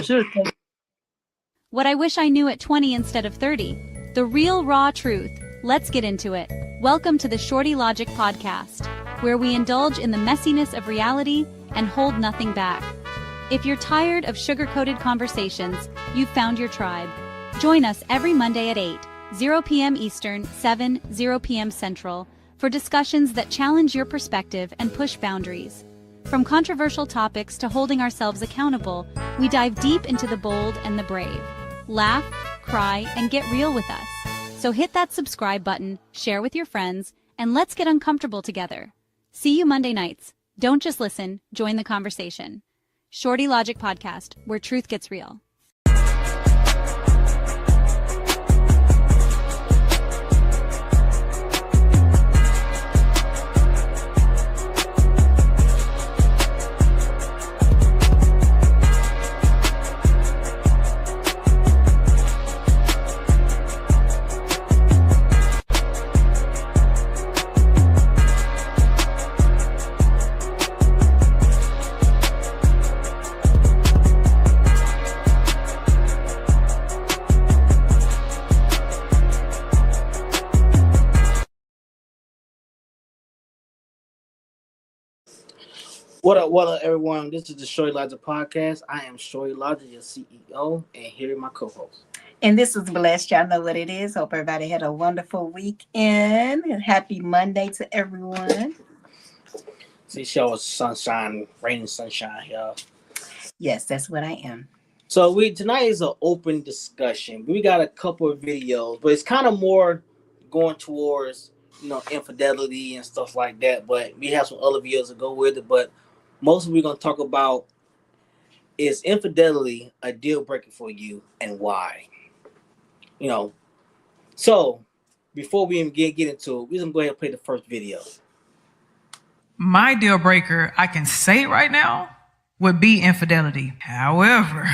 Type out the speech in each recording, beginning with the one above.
Sure. What I wish I knew at 20 instead of 30. The real raw truth. Let's get into it. Welcome to the Shorty Logic podcast, where we indulge in the messiness of reality and hold nothing back. If you're tired of sugar-coated conversations, you've found your tribe. Join us every Monday at 8:00 p.m. Eastern, 7:00 p.m. Central, for discussions that challenge your perspective and push boundaries. From controversial topics to holding ourselves accountable, we dive deep into the bold and the brave. Laugh, cry, and get real with us. So hit that subscribe button, share with your friends, and let's get uncomfortable together. See you Monday nights. Don't just listen, join the conversation. Shorty Logic Podcast, where truth gets real. What up, everyone? This is the Shorty Logic Podcast. I am Shorty Logic, your CEO, and here are my co-hosts. And this is Blessed. Y'all know what it is. Hope everybody had a wonderful weekend. And happy Monday to everyone. See, show us sunshine, rain sunshine, y'all. Yes, that's what I am. So tonight is an open discussion. We got a couple of videos, but it's kind of more going towards infidelity and stuff like that. But we have some other videos to go with it. But mostly we're gonna talk about, is infidelity a deal breaker for you and why? So before we even get into it, we're gonna go ahead and play the first video. My deal breaker, I can say it right now, would be infidelity. However,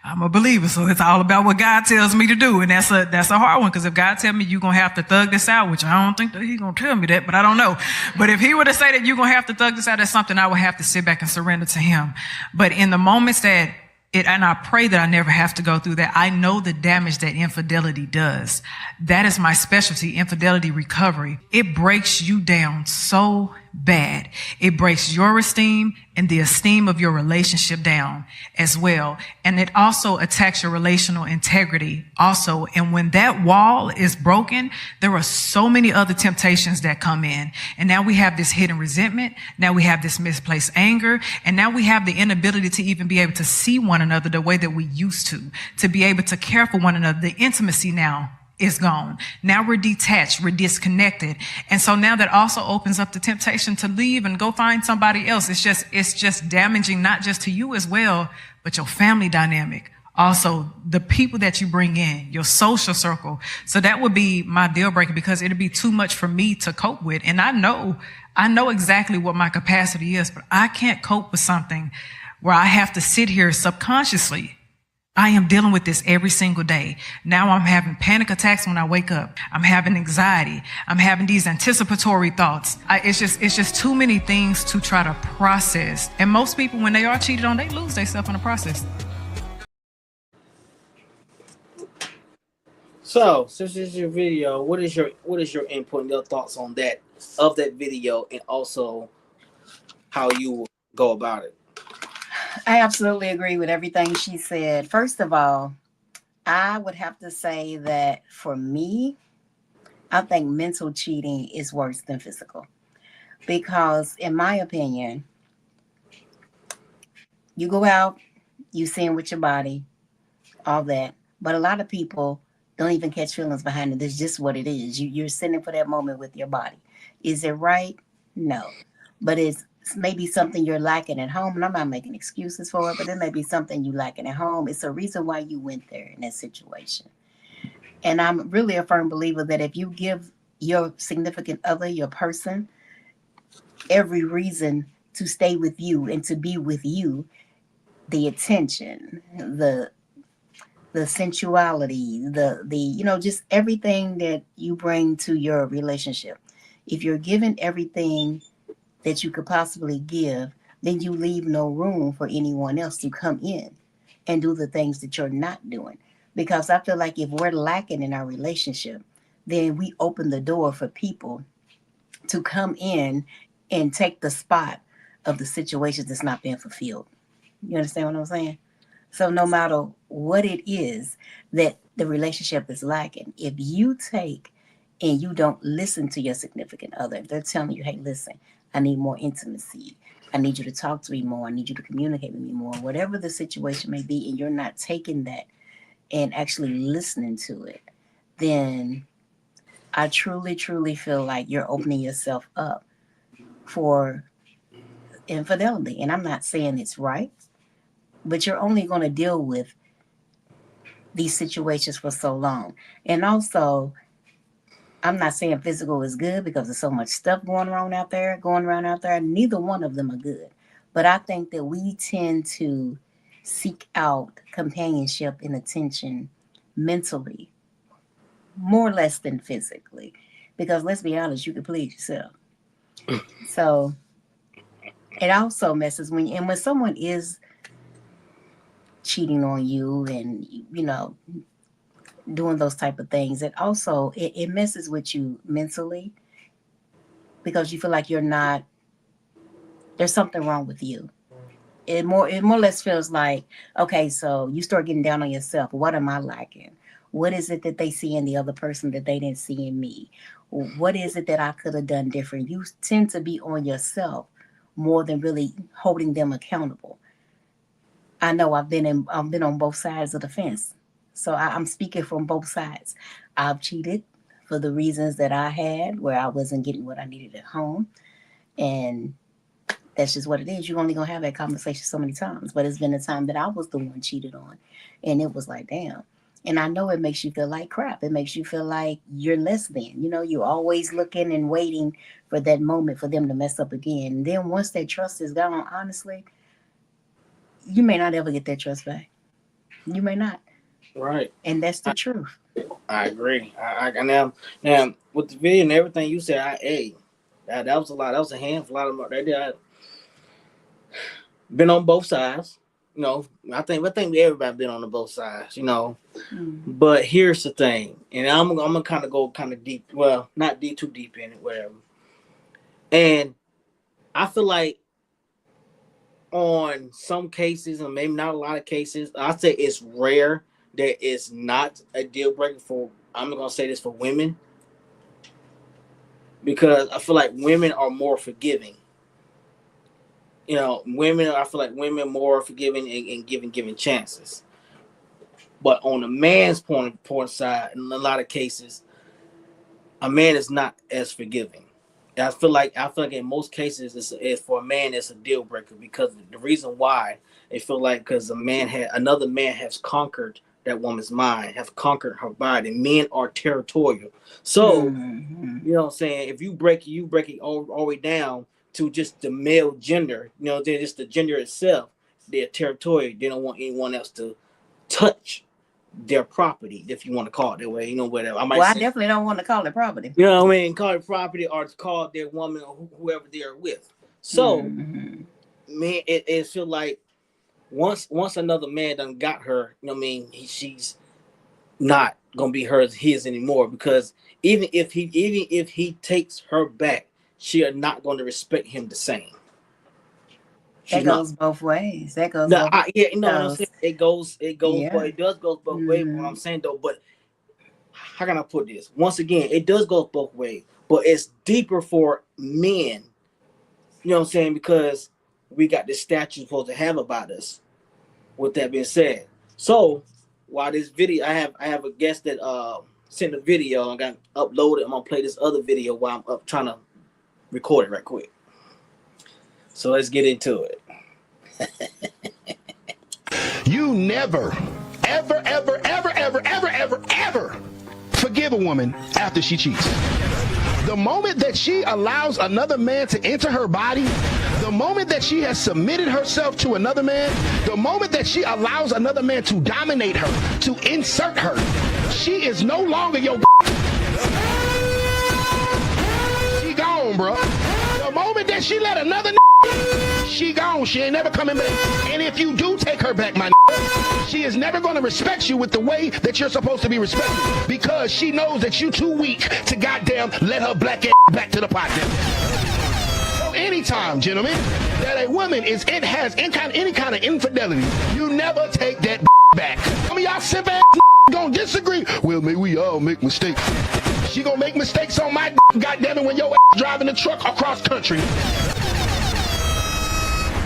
I'm a believer, so it's all about what God tells me to do, and that's a hard one, because if God tell me you're gonna have to thug this out, which I don't think that He's gonna tell me that, but I don't know. But if He were to say that you're gonna have to thug this out, that's something I would have to sit back and surrender to Him. But in the moments that and I pray that I never have to go through that, I know the damage that infidelity does. That is my specialty, infidelity recovery. It breaks you down so bad. It breaks your esteem and the esteem of your relationship down as well. And it also attacks your relational integrity also. And when that wall is broken, there are so many other temptations that come in. And now we have this hidden resentment. Now we have this misplaced anger. And now we have the inability to even be able to see one another the way that we used to be able to care for one another. The intimacy now is gone. Now we're detached, we're disconnected. And so now that also opens up the temptation to leave and go find somebody else. It's just damaging, not just to you as well, but your family dynamic. Also, the people that you bring in, your social circle. So that would be my deal breaker, because it'd be too much for me to cope with. And I know exactly what my capacity is, but I can't cope with something where I have to sit here subconsciously. I am dealing with this every single day. Now I'm having panic attacks when I wake up. I'm having anxiety. I'm having these anticipatory thoughts. It's just too many things to try to process. And most people, when they are cheated on, they lose themselves in the process. So since this is your video, what is your input and your thoughts on that video, and also how you go about it? I absolutely agree with everything she said. First of all, I would have to say that for me, I think mental cheating is worse than physical. Because in my opinion, you go out, you sin with your body, all that. But a lot of people don't even catch feelings behind it. It's just what it is. You're sinning for that moment with your body. Is it right? No. But it's maybe something you're lacking at home. And I'm not making excuses for it, but it may be something you lacking at home. It's a reason why you went there in that situation. And I'm really a firm believer that if you give your significant other, your person, every reason to stay with you and to be with you, the attention, the sensuality, the just everything that you bring to your relationship. If you're given everything that you could possibly give, then you leave no room for anyone else to come in and do the things that you're not doing. Because I feel like if we're lacking in our relationship, then we open the door for people to come in and take the spot of the situations that's not being fulfilled. You understand what I'm saying? So no matter what it is that the relationship is lacking, if you take and you don't listen to your significant other, if they're telling you, hey, listen, I need more intimacy, I need you to talk to me more, I need you to communicate with me more, whatever the situation may be, and you're not taking that and actually listening to it, then I truly, truly feel like you're opening yourself up for infidelity. And I'm not saying it's right, but you're only going to deal with these situations for so long. And also, I'm not saying physical is good because there's so much stuff going around out there. Neither one of them are good. But I think that we tend to seek out companionship and attention mentally, more or less than physically. Because let's be honest, you can please yourself. So it also messes when someone is cheating on you and, you know, doing those type of things, it also it messes with you mentally because you feel like there's something wrong with you. It more or less feels like, okay, so you start getting down on yourself. What am I lacking? What is it that they see in the other person that they didn't see in me? What is it that I could have done different? You tend to be on yourself more than really holding them accountable. I know I've been on both sides of the fence. So I'm speaking from both sides. I've cheated for the reasons that I had, where I wasn't getting what I needed at home. And that's just what it is. You're only going to have that conversation so many times. But it's been a time that I was the one cheated on. And it was like, damn. And I know it makes you feel like crap. It makes you feel like you're less than. You know, you're always looking and waiting for that moment for them to mess up again. And then once that trust is gone, honestly, you may not ever get that trust back. You may not. Right. And that's the truth. I agree. I now with the video and everything you said, that was a lot. That was a handful of them right there. Been on both sides. You know, I think everybody been on both sides, you know. Mm-hmm. But here's the thing, and I'm gonna kind of go deep. Well, not too deep in it, whatever. And I feel like on some cases, and maybe not a lot of cases, I say it's rare that it's not a deal breaker for. I'm gonna say this for women because I feel like women are more forgiving. You know, I feel like women more forgiving and giving chances. But on the man's point side, in a lot of cases, a man is not as forgiving. I feel like in most cases, it's for a man, it's a deal breaker because the reason why they feel like because another man has conquered that woman's mind, have conquered her body. Men are territorial, so you know what I'm saying. If you break it all the way down to just the male gender, you know, then just the gender itself, they're territorial. They don't want anyone else to touch their property, if you want to call it that way, you know, whatever. I definitely don't want to call it property. You know what I mean? Call it property or to call their woman or whoever they're with. So, man, it feel like once another man done got her, you know what I mean, she's not gonna be his anymore because even if he takes her back, she are not going to respect him the same. That goes both ways. That goes. No, you know what I'm saying? It goes. Yeah. But it does go both ways. What I'm saying though, but how can I put this? Once again, it does go both ways, but it's deeper for men. You know what I'm saying? Because we got this statue supposed to have about us. With that being said, so while this video, I have a guest that sent a video. I got uploaded. I'm gonna play this other video while I'm up trying to record it right quick. So let's get into it. You never, ever, ever, ever, ever, ever, ever, ever forgive a woman after she cheats. The moment that she allows another man to enter her body, the moment that she has submitted herself to another man, the moment that she allows another man to dominate her, to insert her, she is no longer your she gone, bro. The moment that she let another she gone. She ain't never coming back. And if you do take her back, my she is never going to respect you with the way that you're supposed to be respected, because she knows that you too weak to goddamn let her black ass back to the pot. So anytime, gentlemen, that a woman has any kind of infidelity, you never take that back. Some of y'all simp ass gonna disagree. Well, maybe we all make mistakes. She gonna make mistakes on my goddamn it when your ass driving the truck across country.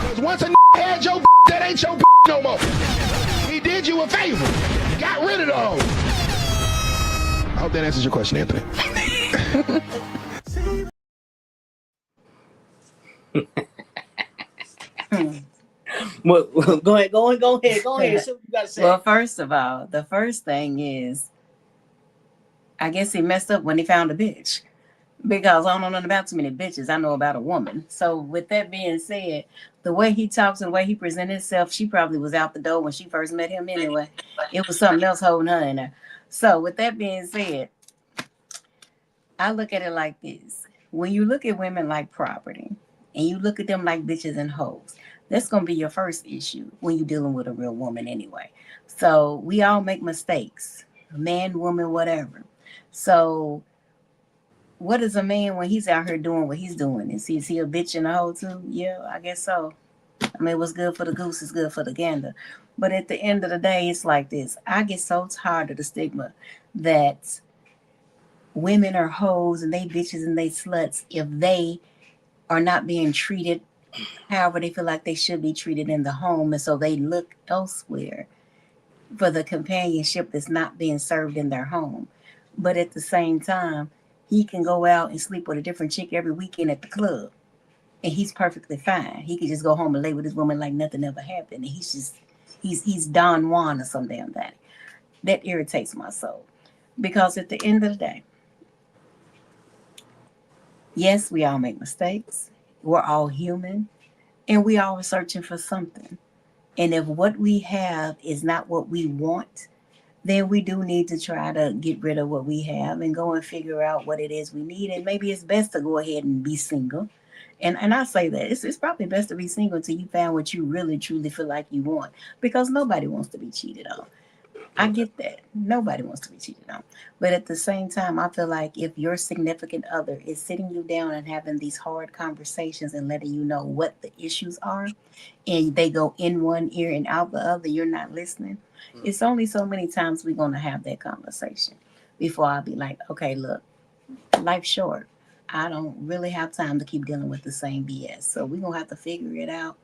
Cause once a had your that ain't your no more. He did you a favor. Got rid of the hoe. I hope that answers your question, Anthony. Well, go ahead. See what you gotta say. Well, first of all, the first thing is, I guess he messed up when he found a bitch, because I don't know nothing about too many bitches. I know about a woman. So with that being said, the way he talks and the way he presented himself, she probably was out the door when she first met him anyway. It was something else holding her in there. So with that being said, I look at it like this. When you look at women like property and you look at them like bitches and hoes, that's going to be your first issue when you're dealing with a real woman anyway. So we all make mistakes, man, woman, whatever. So what is a man when he's out here doing what he's doing? Is he a bitch and a hoe too? Yeah, I guess so. I mean, what's good for the goose is good for the gander. But at the end of the day, it's like this. I get so tired of the stigma that women are hoes and they bitches and they sluts if they are not being treated however they feel like they should be treated in the home. And so they look elsewhere for the companionship that's not being served in their home. But at the same time, he can go out and sleep with a different chick every weekend at the club, and he's perfectly fine. He could just go home and lay with his woman like nothing ever happened. And he's Don Juan or some damn thing. That irritates my soul, because at the end of the day, yes, we all make mistakes. We're all human, and we all are searching for something. And if what we have is not what we want, then we do need to try to get rid of what we have and go and figure out what it is we need. And maybe it's best to go ahead and be single. And I say that it's probably best to be single until you found what you really truly feel like you want, because nobody wants to be cheated on. I get that. Nobody wants to be cheated on. But at the same time, I feel like if your significant other is sitting you down and having these hard conversations and letting you know what the issues are, and they go in one ear and out the other, you're not listening. It's only so many times we're going to have that conversation before I'll be like, okay, look, life's short. I don't really have time to keep dealing with the same BS. So we're going to have to figure it out,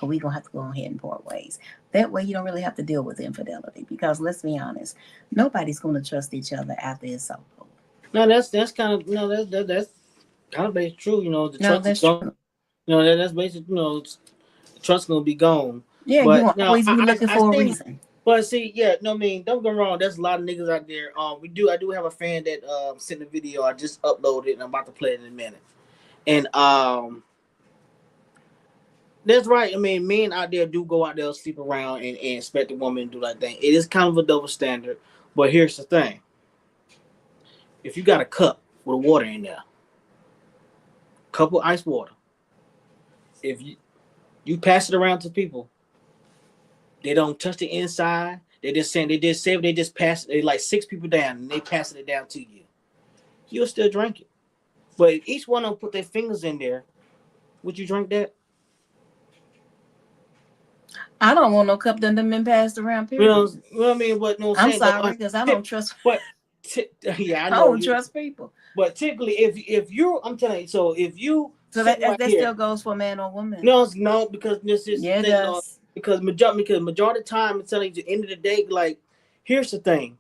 or we're going to have to go ahead and part ways. That way you don't really have to deal with infidelity, because let's be honest, nobody's going to trust each other after it's over. No, that's kind of that's kind of basically true. The No, trust that's is gone. true. That's basically the trust gonna be gone. Yeah, But you always be looking for a think, reason. But see, don't get me wrong. There's a lot of niggas out there. I do have a fan that sent a video. I just uploaded and I'm about to play it in a minute. And that's right. I mean, men out there do go out there, sleep around, and expect a woman to do that thing. It is kind of a double standard. But here's the thing: if you got a cup with water in there, cup of ice water, if you pass it around to people, they don't touch the inside. They just pass it. They like 6 people down and they passing it down to you. You'll still drink it. But if each one of them put their fingers in there, would you drink that? I don't want no cup that done been passed around. Period. You know what I mean? But no, I'm sorry, because I don't trust. But yeah, I know. I don't trust people. But typically, if you, I'm telling you, so if you, that here, still goes for man or woman. No, because this is it does. Because majority of the time, I'm telling you, at the end of the day, like, here's the thing: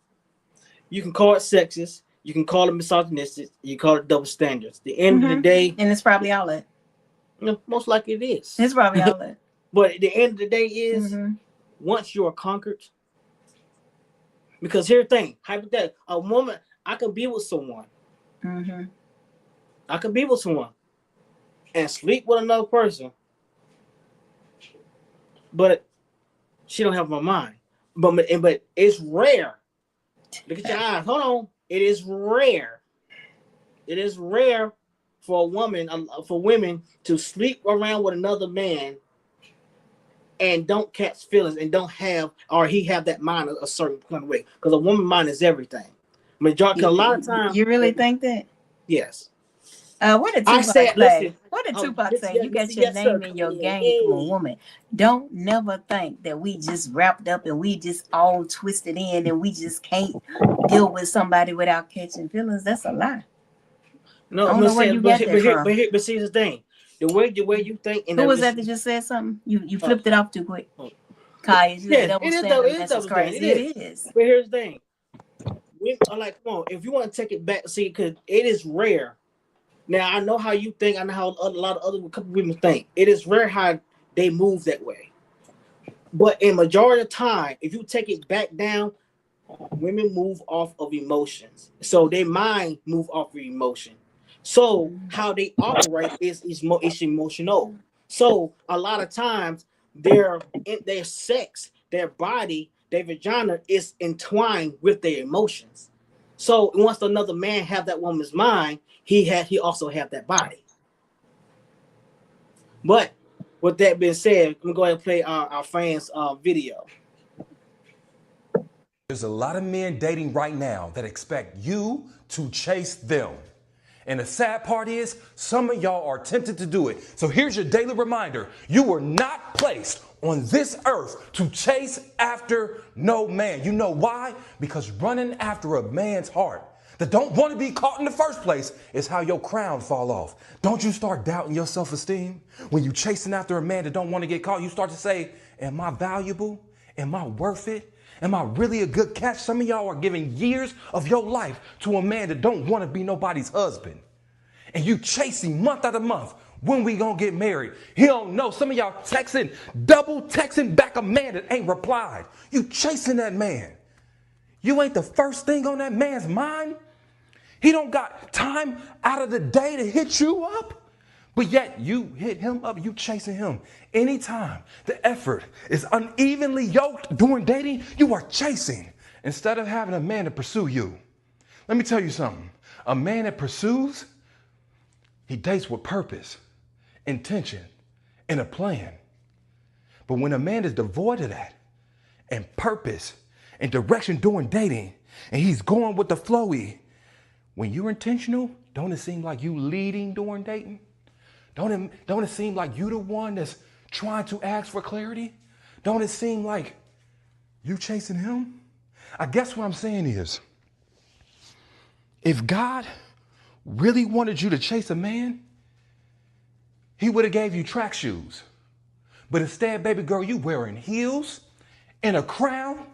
you can call it sexist, you can call it misogynistic, you call it double standards. At the end of the day, and it's probably all that. Most likely it is. It's probably all that. But at the end of the day is once you are conquered. Because here's the thing: hypothetically, a woman, I could be with someone. I could be with someone and sleep with another person, but she don't have my mind. But it's rare. Look at your eyes. Hold on. It is rare. It is rare for a woman, for women to sleep around with another man and don't catch feelings and don't have, or he have that mind a certain kind of way. Because a woman mind is everything. Majority, a lot of times. You really think that? Yes. What did I Tupac said, say? listen. What did Tupac Listen, say? You got your yes, name sir. and your game Hey. from a woman. Don't never think that we just wrapped up and we just all twisted in and we just can't deal with somebody without catching feelings. That's a lie. No, I don't I'm know not where saying, you but got here, that but here, from. but see the thing. The way you think, and Who was that just said something? You flipped it off too quick. Oh. Kai, you Yeah, a double it is standard. double. It is That's double standard. crazy. It is. It is. But here's the thing. I'm like, come on, if you want to take it back, see, because it is rare. Now I know how you think. I know how a lot of other couple women think. It is rare how they move that way. But in majority of the time, if you take it back down, women move off of emotions. So their mind move off of emotion. So how they operate is emotional. So a lot of times their sex, their body, their vagina is entwined with their emotions. So once another man have that woman's mind, he also have that body. But with that being said, I'm going to go ahead and play our fans' video. There's a lot of men dating right now that expect you to chase them. And the sad part is, some of y'all are tempted to do it. So here's your daily reminder. You were not placed on this earth to chase after no man. You know why? Because running after a man's heart that don't want to be caught in the first place is how your crown fall off. Don't you start doubting your self-esteem? When you chasing after a man that don't want to get caught, you start to say, am I valuable? Am I worth it? Am I really a good catch? Some of y'all are giving years of your life to a man that don't want to be nobody's husband. And you chasing month after month. When we gonna get married? He don't know. Some of y'all double texting back a man that ain't replied. You chasing that man. You ain't the first thing on that man's mind. He don't got time out of the day to hit you up. But yet you hit him up, you chasing him. Anytime the effort is unevenly yoked during dating, you are chasing instead of having a man to pursue you. Let me tell you something. A man that pursues, he dates with purpose, intention, and a plan. But when a man is devoid of that, and purpose, and direction during dating, and he's going with the flowy, when you're intentional, don't it seem like you leading during dating? Don't it seem like you the one that's trying to ask for clarity? Don't it seem like you chasing him? I guess what I'm saying is, if God really wanted you to chase a man, he would have gave you track shoes. But instead, baby girl, you wearing heels and a crown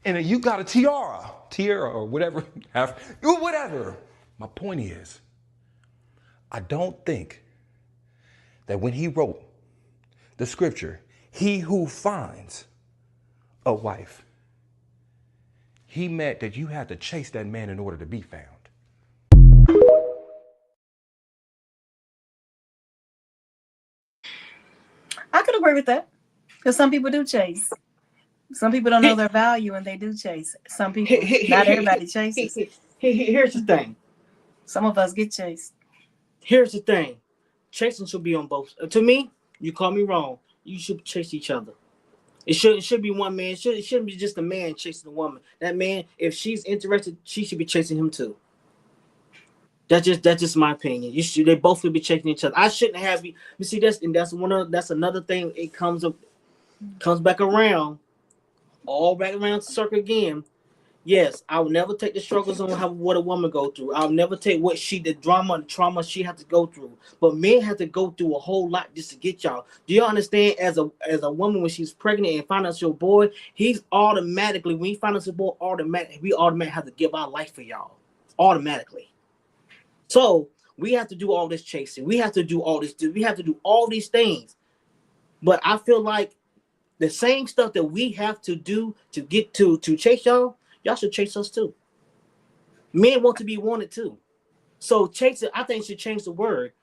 and you got a tiara or whatever, whatever. My point is, I don't think that when he wrote the scripture, he who finds a wife, he meant that you had to chase that man in order to be found. I could agree with that. Because some people do chase. Some people don't know their value and they do chase. Some people, not everybody chases. Here's the thing. Some of us get chased. Here's the thing. Chasing should be on both. To me, you call me wrong. You should chase each other. It should be one man. It shouldn't be just a man chasing a woman. That man, if she's interested, she should be chasing him too. That's just my opinion. They both should be chasing each other. I shouldn't have you. You see, that's another thing. It comes back around, all back around to circle again. Yes, I will never take the struggles on what a woman go through. I'll never take the drama and trauma she had to go through. But men have to go through a whole lot just to get y'all. Do you understand? As a woman, when she's pregnant and find out your boy, he's automatically, when he find out your boy, we automatically have to give our life for y'all. Automatically. So we have to do all this chasing. We have to do all this. We have to do all these things. But I feel like the same stuff that we have to do to get to chase y'all should chase us too. Men want to be wanted too. So chasing, I think should change the word.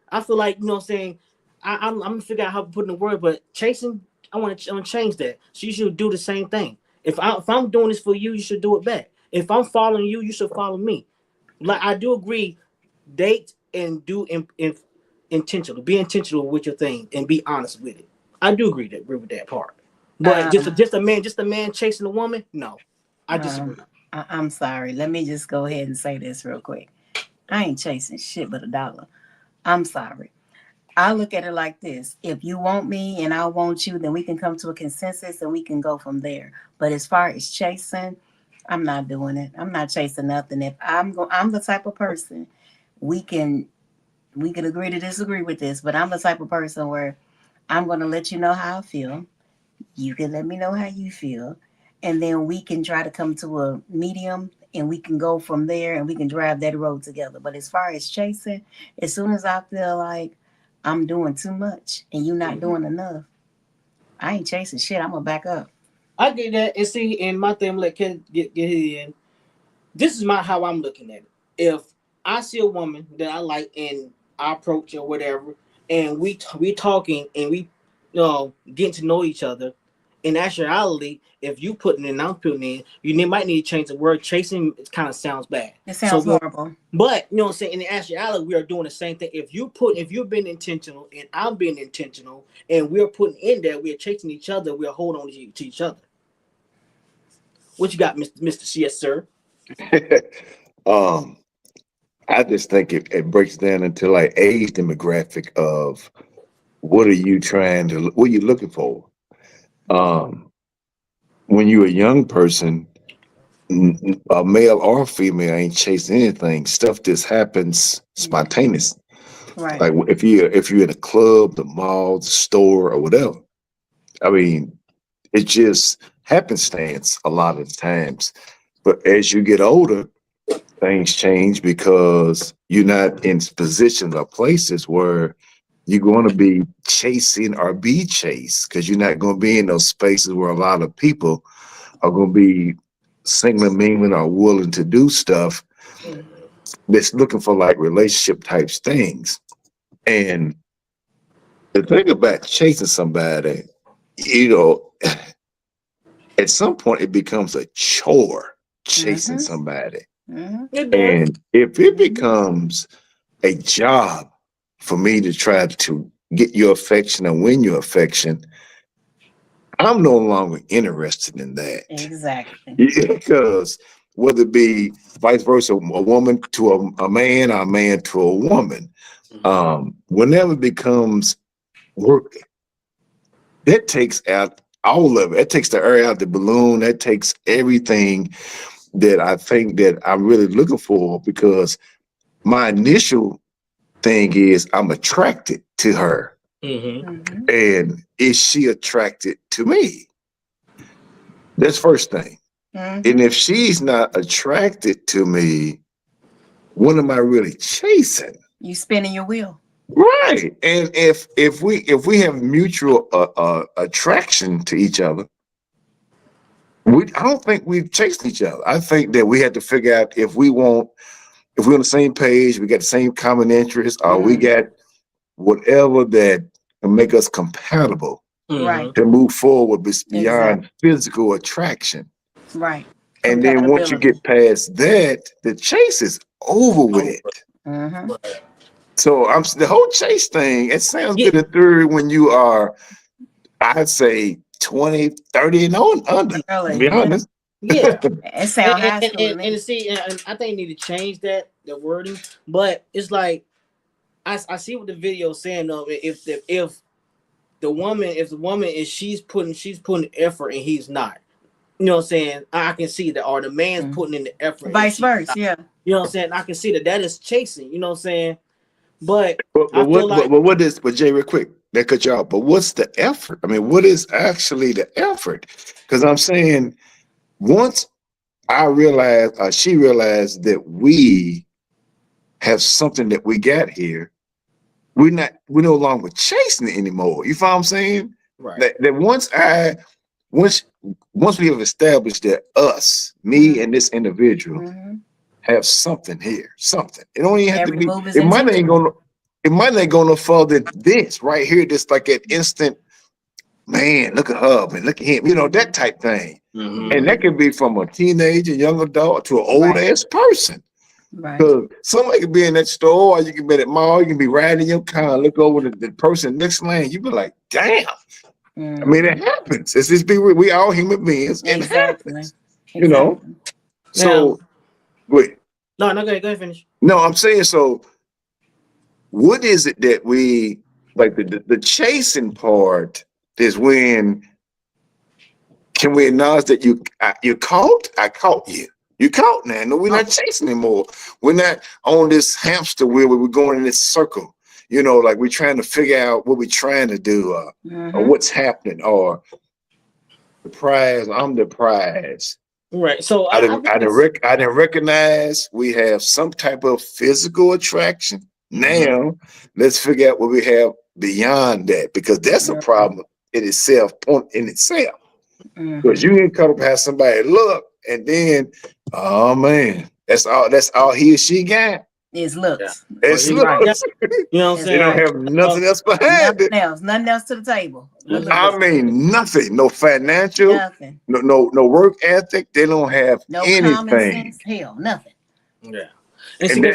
I feel like, you know what I'm saying, I'm gonna figure out how to put in the word, but chasing, I want to change that. So you should do the same thing. If I'm doing this for you, you should do it back. If I'm following you, you should follow me. Like I do agree, date and intentional. Be intentional with your thing and be honest with it. I do agree with that part. But just a man chasing a woman, no, I disagree. I'm sorry. Let me just go ahead and say this real quick. I ain't chasing shit but $1. I'm sorry. I look at it like this. If you want me and I want you, then we can come to a consensus and we can go from there. But as far as chasing, I'm not doing it. I'm not chasing nothing. If I'm the type of person, we can agree to disagree with this, but I'm the type of person where I'm going to let you know how I feel. You can let me know how you feel. And then we can try to come to a medium and we can go from there and we can drive that road together. But as far as chasing, as soon as I feel like I'm doing too much and you're not doing enough, I ain't chasing shit. I'm going to back up. I get that. And see, and my thing, let Ken get in. This is how I'm looking at it. If I see a woman that I like and I approach or whatever, and we talking and we getting to know each other, in actuality, if you putting in and I'm putting in, you might need to change the word. Chasing, it kind of sounds bad. It sounds horrible. But you know what I'm saying? In actuality, we are doing the same thing. If you've been intentional and I'm being intentional and we're putting in there, we're chasing each other, we're holding on to each other. What you got, Mr. Yes, sir? I just think it breaks down into like age demographic of what are you looking for? When you're a young person, a male or female ain't chasing anything. Stuff just happens spontaneous. Right. Like if you're in a club, the mall, the store, or whatever. I mean, it just happenstance a lot of the times. But as you get older, things change because you're not in positions or places where you're going to be chasing or be chased, because you're not going to be in those spaces where a lot of people are going to be singling, mingling, or willing to do stuff that's looking for like relationship types things. And the thing about chasing somebody, at some point it becomes a chore chasing somebody. And if it becomes a job for me to try to get your affection and win your affection, I'm no longer interested in that. Exactly. Because whether it be vice versa, a woman to a man or a man to a woman, whenever it becomes work, that takes out all of it. That takes the air out the balloon. That takes everything that I think that I'm really looking for, because my initial thing is I'm attracted to her. And is she attracted to me? That's first thing. And if she's not attracted to me, what am I really chasing? You spinning your wheel. Right. And if we have mutual attraction to each other, I don't think we've chased each other. I think that we had to figure out if we're on the same page, we got the same common interests, or we got whatever that can make us compatible to move forward beyond physical attraction. Right. And then once you get past that, the chase is over with. So the whole chase thing, it sounds good in theory when you are, I'd say, 20, 30 and under, to be honest. Yeah. It sounds high school to me. And see, and I think you need to change the wording. But it's like, I see what the video is saying though. If the woman is she's putting effort and he's not. You know what I'm saying? I can see that, or the man's putting in the effort. Vice versa, yeah. You know what I'm saying? I can see that is chasing, you know what I'm saying? But Jay, real quick, that cut you out. But what's the effort? I mean, what is actually the effort? Because I'm saying once she realized that we have something that we got here, we're no longer chasing it anymore. You follow what I'm saying? Right. That once we have established that me and this individual have something here, something. It don't even have to be. It might not go no further than this right here. Just like that instant, man, look at her and look at him. That type thing. And that could be from a teenager, young adult, to an old ass person. Right. Because somebody could be in that store, or you can be at the mall, you can be riding in your car, look over the person next lane, you be like, damn. I mean, it happens. It's just be we all human beings. It Exactly. happens. You know. Exactly. So wait. No, go ahead, finish. No, I'm saying so. What is it that we like the chasing part is when can we acknowledge that you caught? I caught you. You caught now. No, we're not chasing anymore. We're not on this hamster wheel where we're going in this circle. You know, like we're trying to figure out what we're trying to do or what's happening or the prize. I'm the prize. Right. So I didn't recognize we have some type of physical attraction. Now let's figure out what we have beyond that, because that's a problem in itself. Because you can come up and have somebody look, and then, oh man, that's all he or she got. It's looks. It's looks. You know what I'm saying? They don't have nothing else behind it. Nothing else to the table. I mean, nothing. No financial. Nothing. No work ethic. They don't have No anything. common sense. Hell, nothing. Yeah. And see,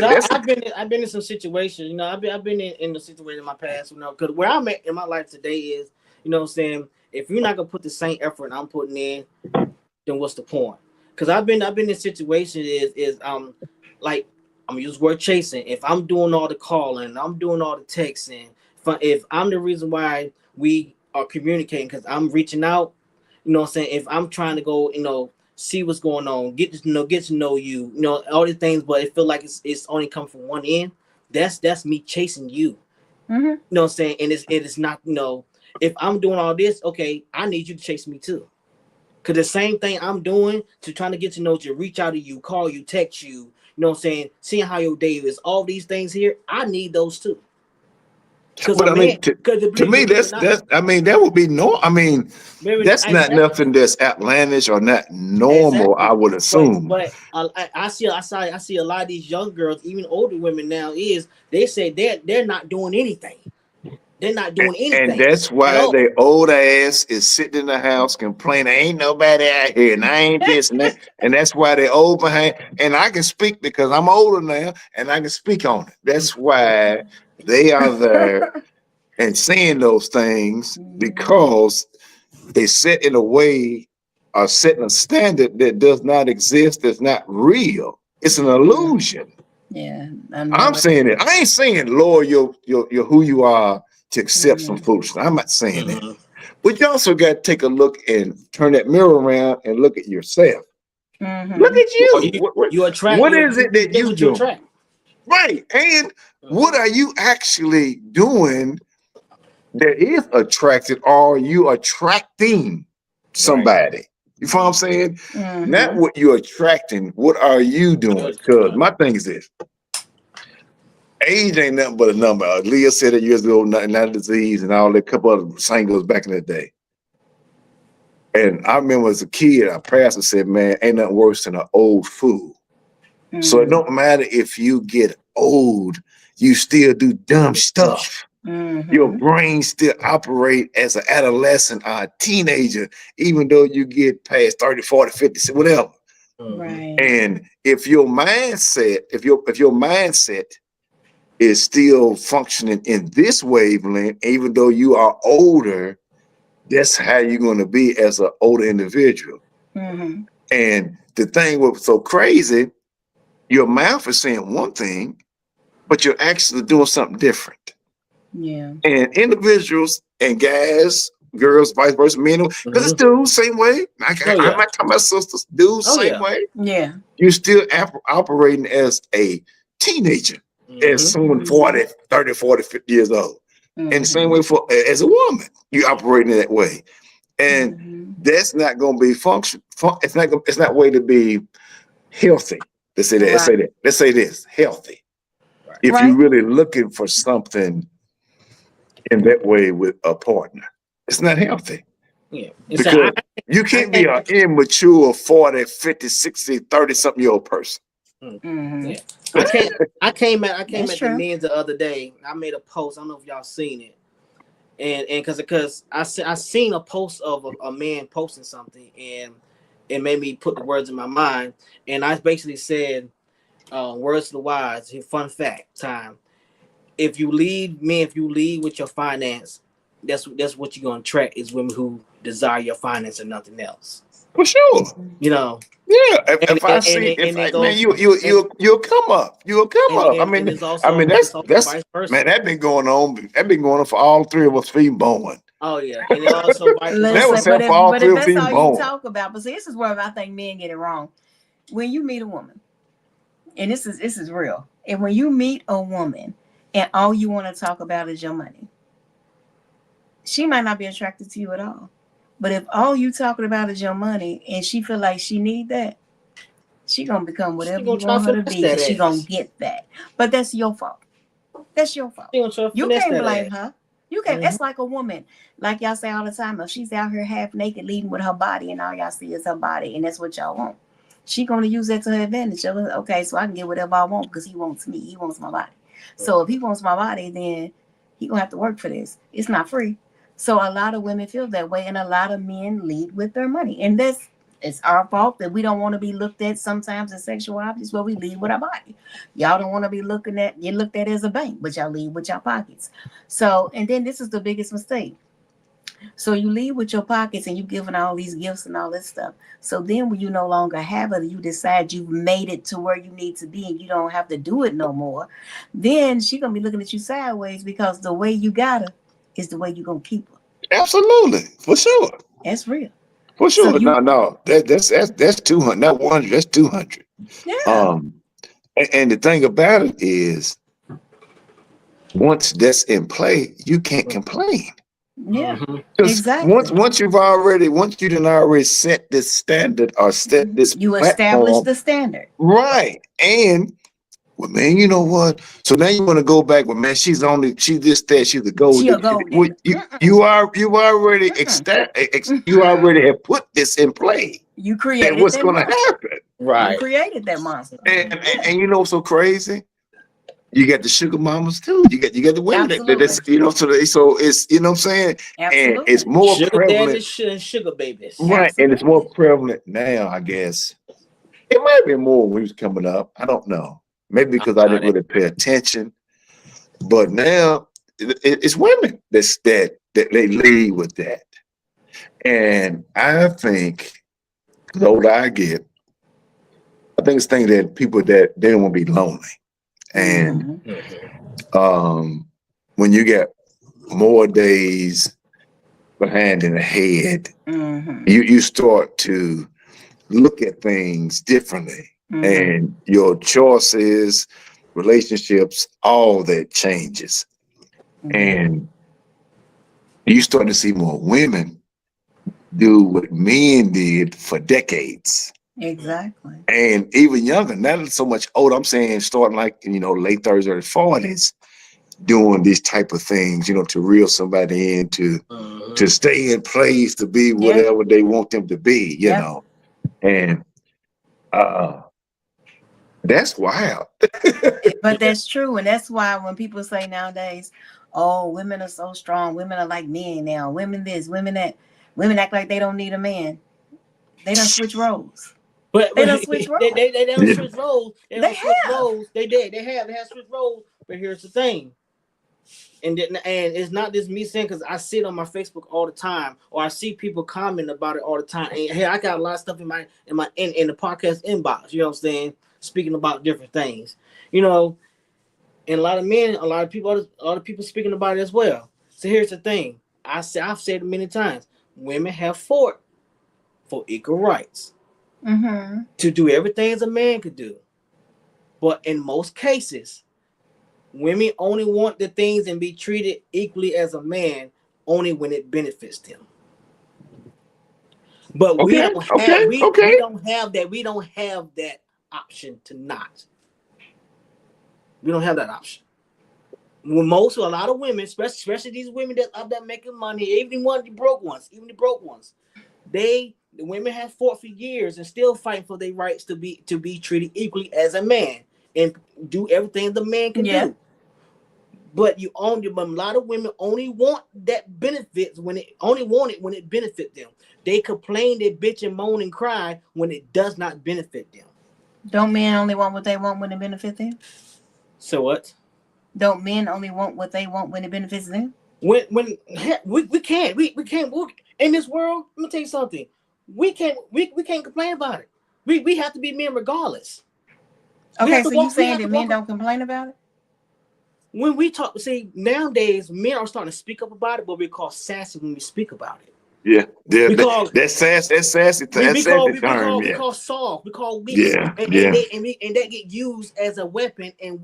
I've been in some situations. You know, I've been in the situation in my past. You know, because where I'm at in my life today is, you know what I'm saying, if you're not gonna put the same effort I'm putting in, then what's the point? Because I've been in situations is like I'm gonna use the word chasing. If I'm doing all the calling, I'm doing all the texting. If I'm the reason why we are communicating, because I'm reaching out, you know what I'm saying. If I'm trying to go, you know, see what's going on, get to know you, you know, all these things, but it feel like it's only come from one end. That's me chasing you. You know what I'm saying? And it is not, you know. If I'm doing all this, okay, I need you to chase me too. Because the same thing I'm doing to trying to get to know you, reach out to you, call you, text you, you know what I'm saying, seeing how your day is, all these things here, I need those too. Well, I mean, to me, that's I mean, that would be no. I mean, that's not nothing that's outlandish or not normal. I would assume. But I see a lot of these young girls, even older women now, they say they're not doing anything. They're not doing anything. And that's why their old ass is sitting in the house complaining, ain't nobody out here, and I ain't this and that. And that's why they're old behind. And I can speak because I'm older now, and I can speak on it. That's why they are there and saying those things, because they set in a way or setting a standard that does not exist, that's not real. It's an illusion. Yeah. I'm saying it. I ain't saying lower your who you are to accept some foolishness. I'm not saying that. But you also got to take a look and turn that mirror around and look at yourself. Look at you. You attract. What is it that you do? Right. And what are you actually doing that is attracted, or are you attracting somebody? Right. You know what I'm saying? Not what you're attracting. What are you doing? Because my thing is this. Age ain't nothing but a number. Leah said it years ago, not a disease, and all that couple other singles back in the day. And I remember as a kid, our pastor said, man, ain't nothing worse than an old fool. So it don't matter if you get old, you still do dumb stuff. Your brain still operate as an adolescent or a teenager, even though you get past 30, 40, 50, whatever. Right. And if your mindset, if your mindset is still functioning in this wavelength, even though you are older, that's how you're going to be as an older individual. And the thing was so crazy, your mouth is saying one thing, but you're actually doing something different. Yeah. And individuals and guys, girls, vice versa, men, because it's dudes, same way. I'm not talking about sisters, dudes, same way. Yeah. You're still operating as a teenager. As someone 40, 30, 40, 50 years old. And the same way as a woman, you operating that way. And that's not going to be function. It's not a way to be healthy. Let's say that. Let's say this, healthy. Right. If you're really looking for something in that way with a partner, it's not healthy. Yeah. Because you can't be an immature 40, 50, 60, 30 something year old person. Yeah. I came at the men's the other day. I made a post. I don't know if y'all seen it, and because I seen a post of a man posting something, and it made me put the words in my mind. And I basically said, Words to the wise. Fun fact time. If you lead with your finance, that's what you're gonna attract is women who desire your finance and nothing else. For sure. You know. Yeah. Man, you'll come up. You'll come up. I mean, that's vice versa. Man, that's been going on. That's been going on for all three of us being born. Oh yeah, and it also vice versa. That was for all three of us being born. You talk about, but see, this is where I think men get it wrong. When you meet a woman, and this is real, and when you meet a woman, and all you want to talk about is your money, she might not be attracted to you at all. But if all you talking about is your money and she feel like she need that, she gonna become whatever you want her to be. And she gonna get that. But that's your fault. That's your fault. You can't blame her. You can't. That's like a woman. Like y'all say all the time, if she's out here half naked leading with her body and all y'all see is her body and that's what y'all want, she gonna use that to her advantage. Okay, so I can get whatever I want because he wants me. He wants my body. So if he wants my body, then he gonna have to work for this. It's not free. So a lot of women feel that way, and a lot of men lead with their money. And it's our fault that we don't want to be looked at sometimes as sexual objects, where we lead with our body. Y'all don't want to be looked at as a bank, but y'all lead with your pockets. So, and then this is the biggest mistake. So you lead with your pockets and you giving all these gifts and all this stuff. So then when you no longer have it, you decide you've made it to where you need to be and you don't have to do it no more. Then she gonna be looking at you sideways because the way you got her is the way you're gonna keep her. Absolutely, for sure. That's real. For sure. So that's 200. Not 100. That's 200. Yeah. And the thing about it is, once that's in play, you can't complain. Yeah. Exactly. Once you done already set this standard or set this, you establish the standard, right? And well, man, you know what? So now you want to go back. Well, man, she's just that. She's the gold. You already you already have put this in play. You created what's going to happen, right? You created that monster. And you know what's so crazy? You got the sugar mamas too. You got the women that's so it's what I'm saying. Absolutely. And it's more sugar prevalent. Daddies, sugar babies, right? Absolutely. And it's more prevalent now, I guess. It might be more when he was coming up. I don't know. Maybe because I didn't really pay attention. But now it's women that they lead with that. And I think the older I get, I think it's thing that people that they don't want to be lonely. And when you get more days behind in the head, you start to look at things differently. And your choices, relationships, all that changes. And you start to see more women do what men did for decades. Exactly. And even younger, not so much older. I'm saying starting like, late 30s, early 40s, doing these type of things, to reel somebody in, to stay in place, to be whatever they want them to be, you know. And that's wild. But that's true. And that's why when people say nowadays, oh, women are so strong, women are like men now, women this, women that, women act like they don't need a man. They don't switch roles. But they don't switch roles. They don't switch roles. They have switched roles. But here's the thing. And it's not just me saying, because I see it on my Facebook all the time, or I see people comment about it all the time. And hey, I got a lot of stuff in the podcast inbox, you know what I'm saying, speaking about different things, and a lot of men, a lot of people speaking about it as well. So here's the thing. I've said it many times. Women have fought for equal rights to do everything as a man could do. But in most cases, women only want the things and be treated equally as a man only when it benefits them. But we don't have that. We don't have that option to not. We don't have that option. When a lot of women, especially these women that are up there making money, even the broke ones, the women have fought for years and still fighting for their rights to be treated equally as a man and do everything the man can do. But a lot of women only want that benefits when it benefits them. They complain, they bitch and moan and cry when it does not benefit them. Don't men only want what they want when it benefits them? So what? Don't men only want what they want when it benefits them? When heck, we can't work in this world. Let me tell you something. We can't complain about it. We have to be men regardless. Okay, so you saying that men don't complain about it? When we talk, see, nowadays men are starting to speak up about it, but we call sassy when we speak about it. Yeah, Because that's sassy. That's sassy. we call soft, we call weak, Yeah, and that get used as a weapon and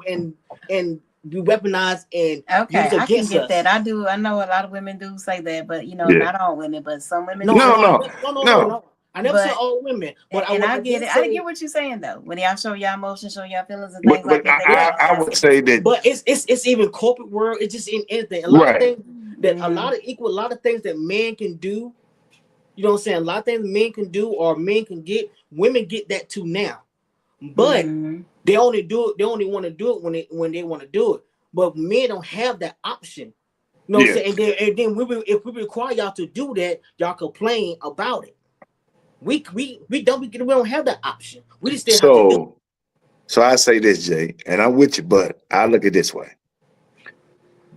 be weaponized and Okay, used I can against get us. that. I do. I know a lot of women do say that, but Yeah. not all women, but some women. No. do. I never said But- all women, but And I get it. I say, get what you're saying though. When y'all show y'all emotions, show y'all feelings and But, things like that. I would say that. But it's even corporate world. It's just in anything. A lot of things that Mhm. a lot of things that men can do. You know what I'm saying? A lot of things men can do or men can get. Women get that too now, but Mhm. they only do it. They only want to do it when they want to do it. But men don't have that option. You know what I'm saying? And then if we require y'all to do that, y'all complain about it. We don't have that option. We just still have to do it. So I say this, Jay, and I'm with you, but I look at it this way.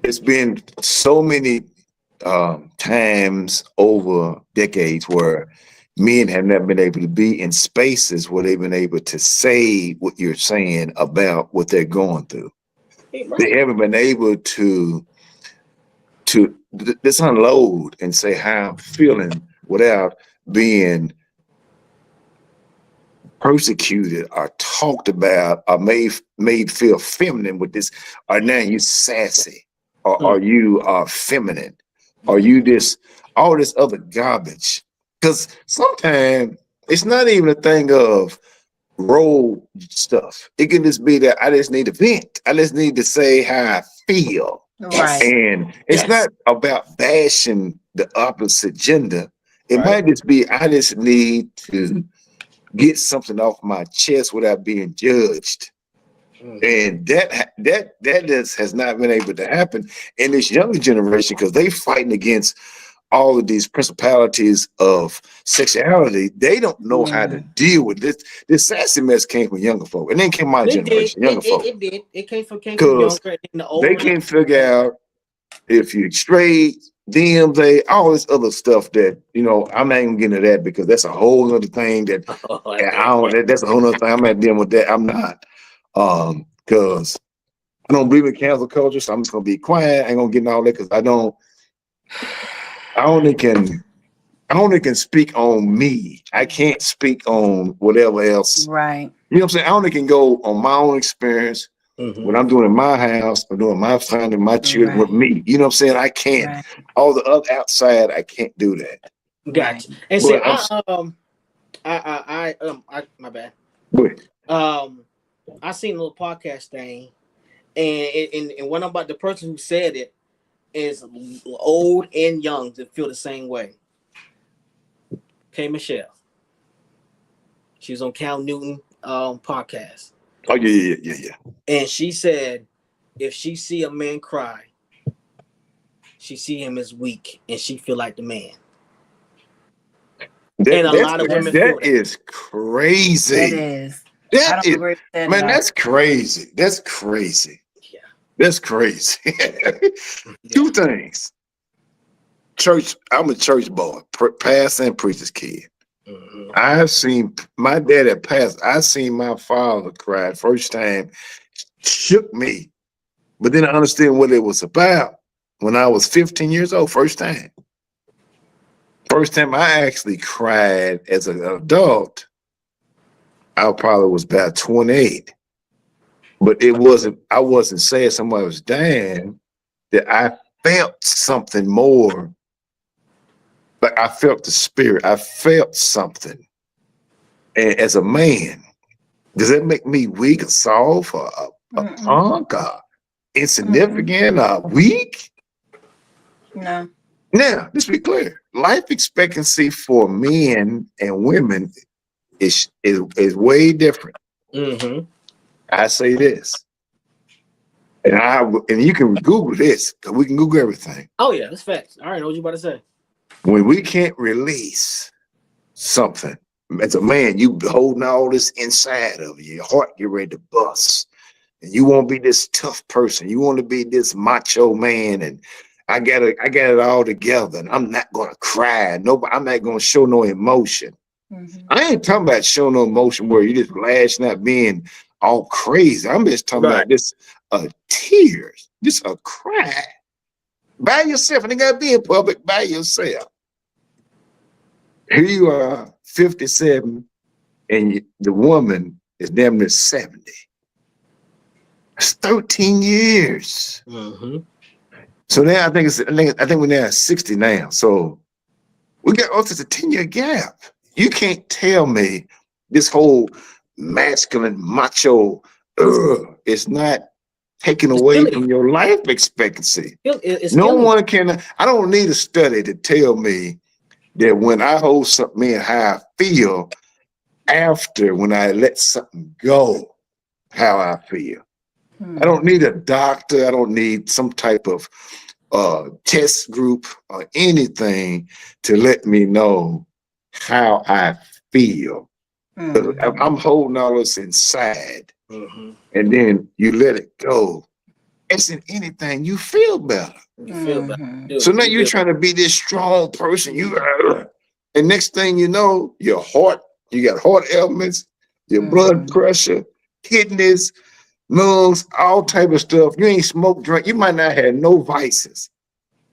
It's been so many times over decades where men have not been able to be in spaces where they've been able to say what you're saying about what they're going through. Hey, right. They haven't been able to just unload and say how I'm feeling without being persecuted or talked about or made feel feminine with this, or now you sassy, or you are feminine, or you this, all this other garbage. Because sometimes it's not even a thing of role stuff. It can just be that I just need to vent. I just need to say how I feel. Right. And it's not about bashing the opposite gender. It Right. might just be I just need to get something off my chest without being judged. And that just has not been able to happen in this younger generation because they fighting against all of these principalities of sexuality. They don't know how to deal with this. This sassy mess came from younger folk, and then came my generation, younger folk. It did. It came from Because younger and the older. they can't figure out if you straight, DMs, all this other stuff that, I'm not even getting into that because that's a whole other thing that that's a whole other thing. I'm not dealing with that. I'm not. Because I don't believe in cancel culture, so I'm just gonna be quiet. I ain't gonna get into all that because I only can speak on me. I can't speak on whatever else. Right. You know what I'm saying? I only can go on my own experience. What I'm doing in my house, I'm doing my family, my children with me. You know what I'm saying? I can't. Right. All the other outside, I can't do that. Gotcha. And see, But my bad. Go ahead. I seen a little podcast thing, and what about the person who said it is old and young that feel the same way. K. Michelle. She was on Cal Newton podcast. Oh yeah. And she said, if she see a man cry, she see him as weak, and she feel like the man. And a lot of women feel that is crazy. That is. That is, agree with that man, at all. that's crazy. That's crazy. Yeah. That's crazy. Two things. Church, I'm a church boy, pastor and preacher's kid. I've seen my dad at pastor. I seen my father cry first time, shook me. But then I understood what it was about when I was 15 years old, first time. First time I actually cried as an adult, I probably was about 28. But I wasn't saying somebody was dying, that I felt something more. Like I felt the spirit. I felt something. And as a man, does that make me weak or soft or a punk or insignificant or weak? No. Now, let's be clear. Life expectancy for men and women is way different. I say this. And you can Google this, because we can Google everything. Oh yeah, that's facts. All right, know what you about to say. When we can't release something, as a man, you holding all this inside of you. Your heart get ready to bust. And you won't be this tough person. You want to be this macho man. And I got it all together. And I'm not gonna cry. Nobody, I'm not gonna show no emotion. I ain't talking about showing no emotion where you just lashing out, being all crazy. I'm just talking about this tears, just a cry by yourself. And you gotta be in public by yourself. Here you are, 57, and the woman is damn near 70. It's 13 years. So now I think we're now at 60 now. So we got almost a 10-year gap. You can't tell me this whole masculine macho it's not taken away from your life expectancy. No one can. I don't need a study to tell me that when I hold something in, how I feel after when I let something go, how I feel. I don't need a doctor. I don't need some type of test group or anything to let me know how I feel. I'm holding all this inside, and then you let it go. Isn't anything you feel better? You feel better. So now you're trying to be this strong person. And next thing you know, your heart, you got heart ailments, your blood pressure, kidneys, lungs, all type of stuff. You ain't smoked, drink. You might not have no vices.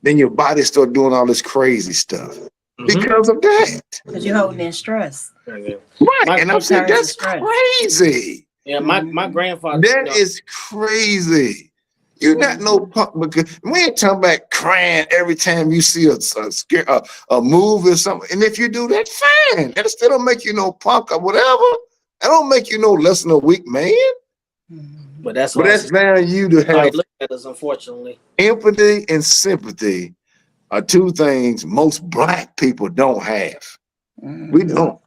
Then your body start doing all this crazy stuff because of that. Because you're holding in stress. Right. And I'm saying that's crazy. Yeah, my grandfather. That is crazy. You're not no punk, because we ain't talking about crying every time you see a movie or something. And if you do that, fine. That still don't make you no punk or whatever. That don't make you no less than a weak man. But that's now you to have look at us, unfortunately. Empathy and sympathy are two things most Black people don't have. We don't.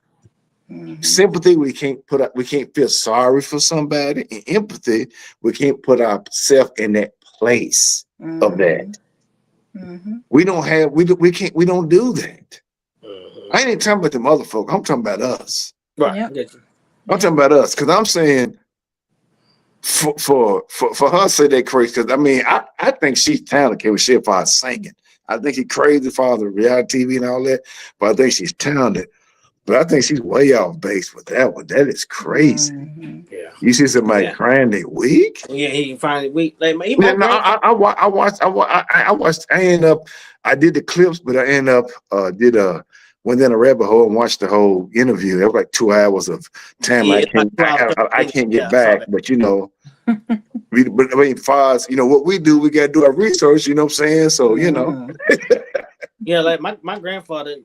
Sympathy, we can't feel sorry for somebody. And empathy, we can't put ourselves in that place of that. We don't do that. I ain't talking about the other folk. I'm talking about us. Right. Yep. I'm talking about us, because I'm saying for her to say that crazy, because I mean I think she's talented with shit for singing. I think she's crazy for the reality TV and all that, but I think she's talented. But I think she's way off base with that one. That is crazy. Yeah. You see somebody crying they weak? Yeah, he finally weak. Like I watched. I did the clips, but I ended up went down a rabbit hole and watched the whole interview. It was like 2 hours of time. I can't get back, but you know, but I mean, far as you know, what we do, we got to do our research. You know what I'm saying? So you know. Yeah, like my grandfather.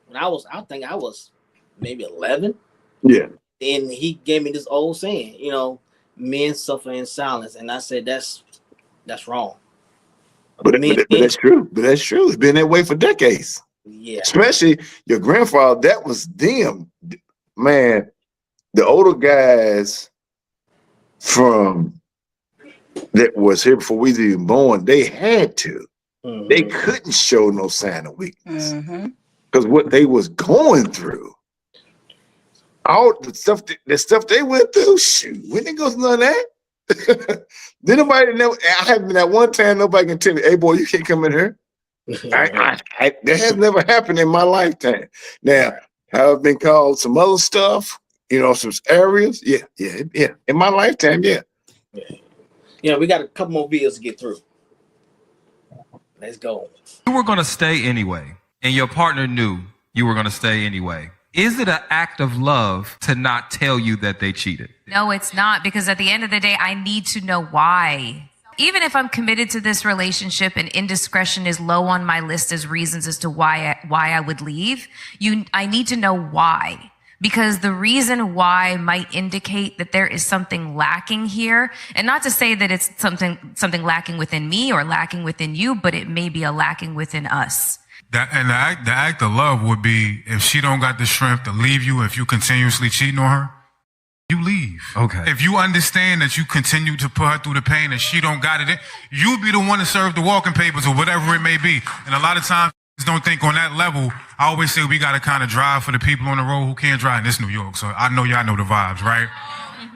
When I think I was maybe 11. Yeah. And he gave me this old saying, you know, men suffer in silence, and I said that's wrong. But that's true. But that's true. It's been that way for decades. Yeah. Especially your grandfather. That was them, man. The older guys from that was here before we were even born, they had to. They couldn't show no sign of weakness. Because what they was going through, all the stuff they went through, shoot, we didn't go through none of that. Then nobody never. I haven't been at one time. Nobody can tell me, "Hey, boy, you can't come in here." That has never happened in my lifetime. Now, have been called some other stuff, you know, some areas. Yeah. In my lifetime, yeah. Yeah, we got a couple more videos to get through. Let's go. You were going to stay anyway, and your partner knew you were going to stay anyway. Is it an act of love to not tell you that they cheated? No, it's not, because at the end of the day, I need to know why. Even if I'm committed to this relationship and indiscretion is low on my list as reasons as to why I would leave, I need to know why. Because the reason why might indicate that there is something lacking here. And not to say that it's something lacking within me or lacking within you, but it may be a lacking within us. The act of love would be if she don't got the strength to leave you, if you continuously cheating on her, you leave. Okay. If you understand that you continue to put her through the pain and she don't got it, you'll be the one to serve the walking papers or whatever it may be. And a lot of times Just don't think on that level. I always say we got to kind of drive for the people on the road who can't drive. And this New York, so I know y'all know the vibes, right?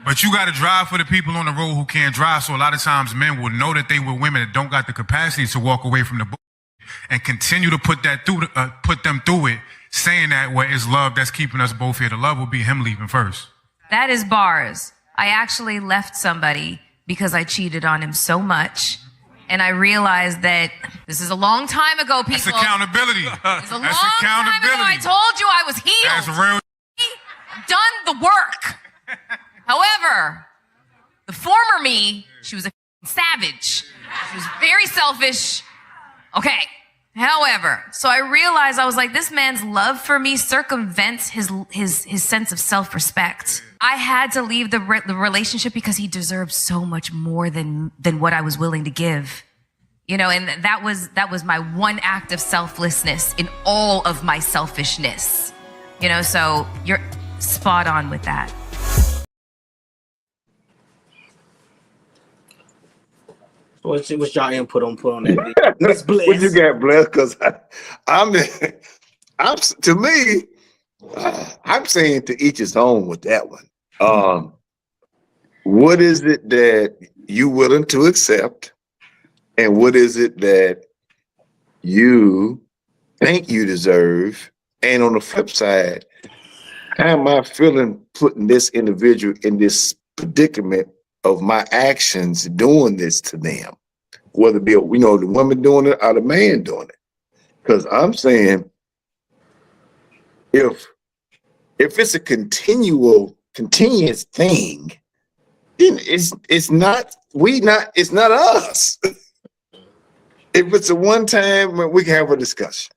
But you got to drive for the people on the road who can't drive. So a lot of times men will know that they were women that don't got the capacity to walk away from the book and continue to put them through it, saying that where it's love that's keeping us both here. The love will be him leaving first. That is bars. I actually left somebody because I cheated on him so much. And I realized that this is a long time ago, people. That's accountability. It's a long That's time ago. accountability. I told you I was healed. That's real. I've done the work. However, the former me, she was a savage. She was very selfish. Okay. However, so I realized, I was like, this man's love for me circumvents his sense of self-respect. I had to leave the relationship because he deserved so much more than what I was willing to give. You know, and that was my one act of selflessness in all of my selfishness. You know, so you're spot on with that. What's y'all input on that? That's what you got, blessed, because I'm to me, I'm saying to each his own with that one. What is it that you willing to accept, and what is it that you think you deserve? And on the flip side, how am I feeling putting this individual in this predicament of my actions doing this to them, whether it be, the woman doing it or the man doing it? Because I'm saying, if it's a continuous thing, then it's not us. If it's a one time, we can have a discussion.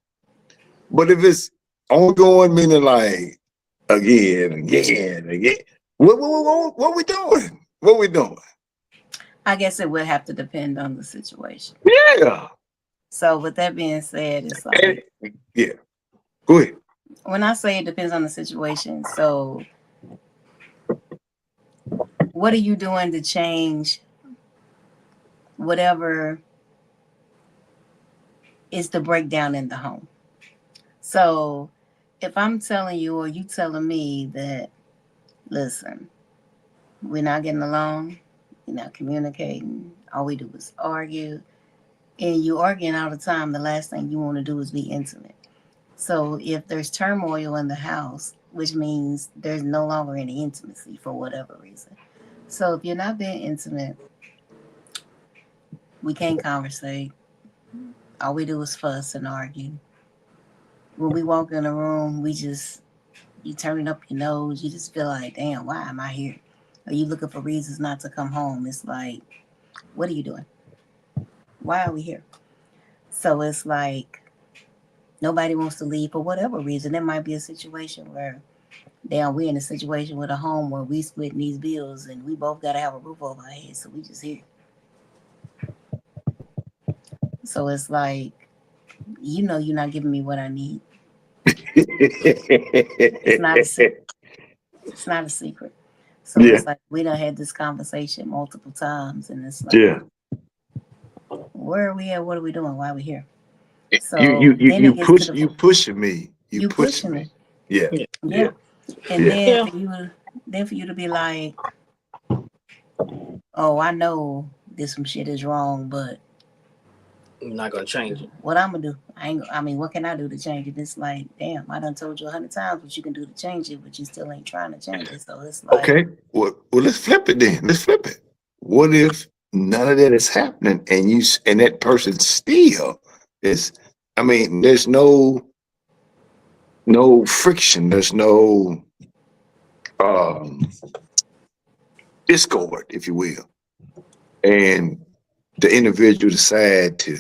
But if it's ongoing, meaning like again, what we doing? What we doing? I guess it would have to depend on the situation. Yeah. So with that being said, it's like, yeah. Go ahead. When I say it depends on the situation, so what are you doing to change whatever is the breakdown in the home? So if I'm telling you or you telling me that, listen, we're not getting along, you're not communicating, all we do is argue, and you arguing all the time, the last thing you want to do is be intimate. So if there's turmoil in the house, which means there's no longer any intimacy for whatever reason. So if you're not being intimate, we can't conversate. All we do is fuss and argue. When we walk in a room, you turning up your nose, you just feel like, damn, why am I here? Are you looking for reasons not to come home? It's like, what are you doing? Why are we here? So it's like, nobody wants to leave for whatever reason. There might be a situation where, damn, we're in a situation with a home where we splitting these bills and we both got to have a roof over our heads, so we just here. So it's like, you're not giving me what I need. It's not a secret. It's not a secret. So It's like, we done had this conversation multiple times, and it's like, where are we at? What are we doing? Why are we here? So you pushing me. You pushing me. Yeah. And then for you to be like, oh, I know this some shit is wrong, but I'm not gonna change it. What I'm gonna do? What can I do to change it? It's like, damn, I done told you 100 times what you can do to change it, but you still ain't trying to change it. So it's like, okay, well, let's flip it then. Let's flip it. What if none of that is happening, and that person still is? I mean, there's no friction. There's no discord, if you will, and the individual decide to.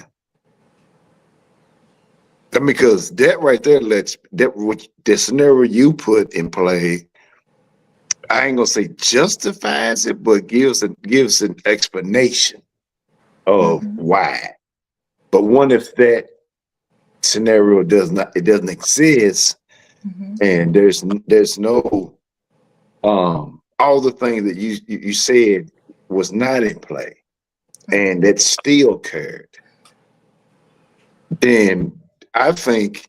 Because that right there the scenario you put in play, I ain't gonna say justifies it, but gives an explanation of why. But what if that scenario doesn't exist, and there's no all the things that you said was not in play, and that still occurred, then I think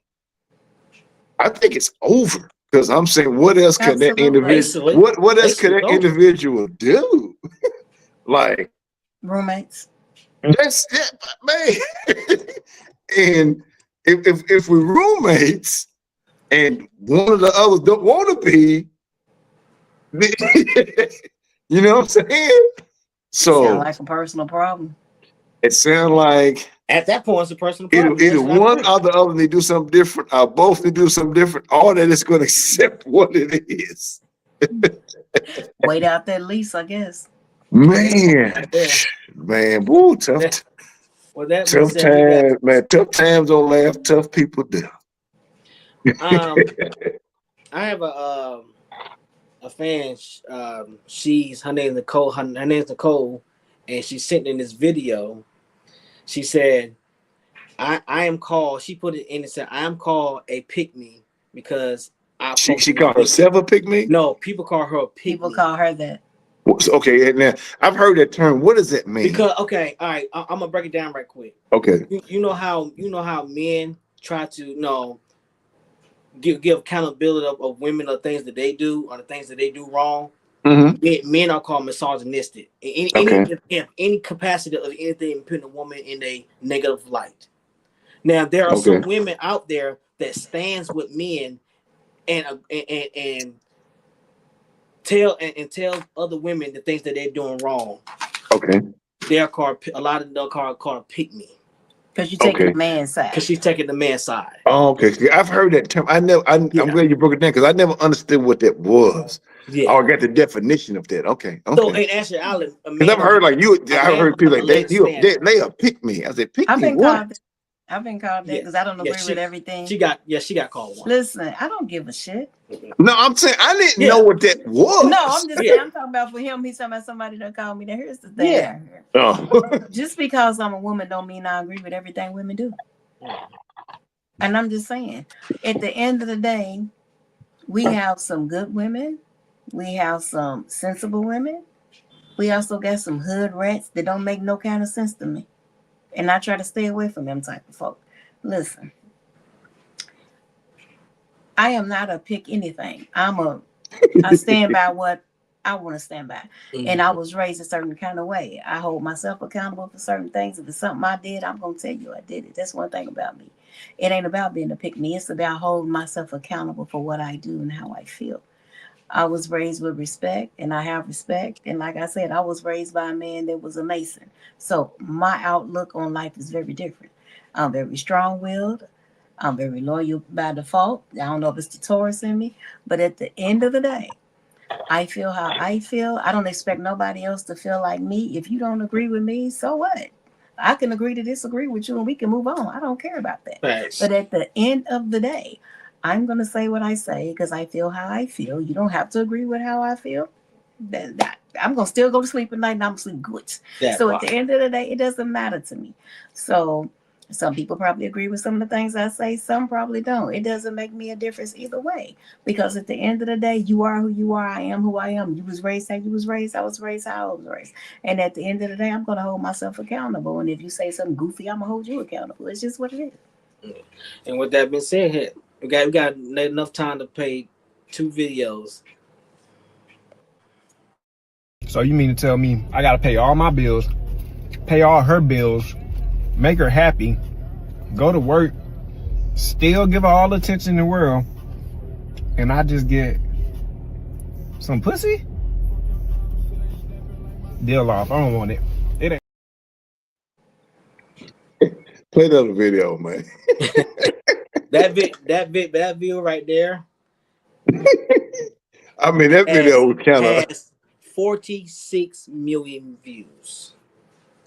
it's over. Because I'm saying, what else can that Absolutely. individual? What else could that individual do? Like Roommates. that's it, man. And if we're roommates and one of the others don't want to be, you know what I'm saying? So Sound like a personal problem. it sounds like At that point, it's a personal problem. either That's what I one agree. or the other need to do something different, or both need to do something different, or that it's going to accept what it is. Wait out that lease, I guess. Man, Yeah. man, woo, tough. Well, that Tough being said, we got- times, man. Tough times don't laugh. Tough people do. I have a fan. Her name's Nicole. Her name's Nicole, and she sent in this video. She said, "I am called." She put it in and said, "I am called a pick-me because I." She called herself a pick-me? No, people call her a pick-me. People call her that. Okay, and now I've heard that term. What does that mean? Because okay, all right, I'm gonna break it down right quick. Okay. You know how men try to give accountability of women or things that they do or the things that they do wrong. Mm-hmm. Men are called misogynistic. In any capacity of anything putting a woman in a negative light. Now there are some women out there that stands with men and tell other women the things that they're doing wrong. Okay. They're called a lot of them called pick me. Because you're taking the man's side. Because she's taking the man's side. Oh, okay. See, I've heard that term. I'm glad you broke it down because I never understood what that was. Yeah. Oh, I got the definition of that. Okay. So in actuality, because I've heard I heard people like they pick me. I said pick me what? I've been called that because I don't agree with everything. She got called one. Listen, I don't give a shit. No, I'm saying I didn't know what that was. No, I'm just saying, I'm talking about for him. He's talking about somebody that called me. Now here's the thing. Yeah. Just because I'm a woman don't mean I agree with everything women do. And I'm just saying, at the end of the day, we have some good women. We have some sensible women. We also got some hood rats that don't make no kind of sense to me. And I try to stay away from them type of folk. Listen, I am not a pick anything. I stand by what I want to stand by. Mm-hmm. And I was raised a certain kind of way. I hold myself accountable for certain things. If it's something I did, I'm going to tell you I did it. That's one thing about me. It ain't about being a pick me. It's about holding myself accountable for what I do and how I feel. I was raised with respect, and I have respect. And like I said, I was raised by a man that was a Mason. So my outlook on life is very different. I'm very strong-willed. I'm very loyal by default. I don't know if it's the Taurus in me, but at the end of the day, I feel how I feel. I don't expect nobody else to feel like me. If you don't agree with me, so what? I can agree to disagree with you and we can move on. I don't care about that. Thanks. But at the end of the day, I'm going to say what I say because I feel how I feel. You don't have to agree with how I feel. I'm going to still go to sleep at night and I'm sleep good. So at the end of the day, it doesn't matter to me. So some people probably agree with some of the things I say. Some probably don't. It doesn't make me a difference either way. Because at the end of the day, you are who you are. I am who I am. You was raised how you was raised. I was raised how I was raised. And at the end of the day, I'm going to hold myself accountable. And if you say something goofy, I'm going to hold you accountable. It's just what it is. And with that being said, we got enough time to pay 2 videos. So you mean to tell me I gotta pay all my bills, pay all her bills, make her happy, go to work, still give her all the attention in the world, and I just get some pussy? Deal off. I don't want it. It ain't. Play the other video, man. that video right there. I mean, that video was kind of 46 million views.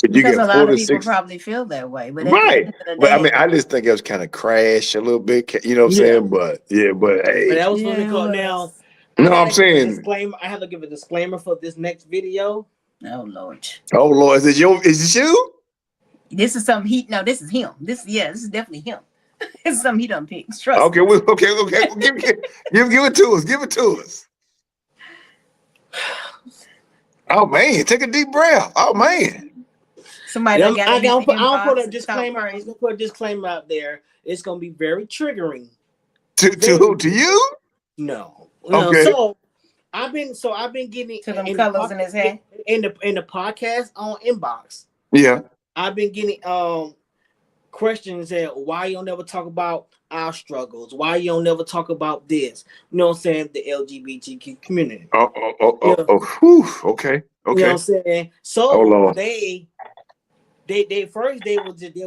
Because a lot of people probably feel that way, but right. But I mean, I just think it was kind of crash a little bit. You know what I'm saying? But hey, but that was funny. Now, no, I'm saying I have to give a disclaimer for this next video. Oh Lord. Oh Lord, is it you? This is something this is him. This is definitely him. It's something he done picked. Trust okay, me. Okay. Give it to us. Give it to us. Oh man, take a deep breath. Oh man. Somebody I'm got in the I'll put a inbox and disclaimer. talk I'm crazy. gonna put a disclaimer out there. It's gonna be very triggering. To who? To you? No. Okay. So I've been getting To them colors in his hair. in the podcast on inbox. Yeah. I've been getting questions that why you don't never talk about our struggles, why you don't never talk about this. You know what I'm saying? The LGBTQ community. Whew. Okay. You know what I'm saying? So Oh, Lord. they were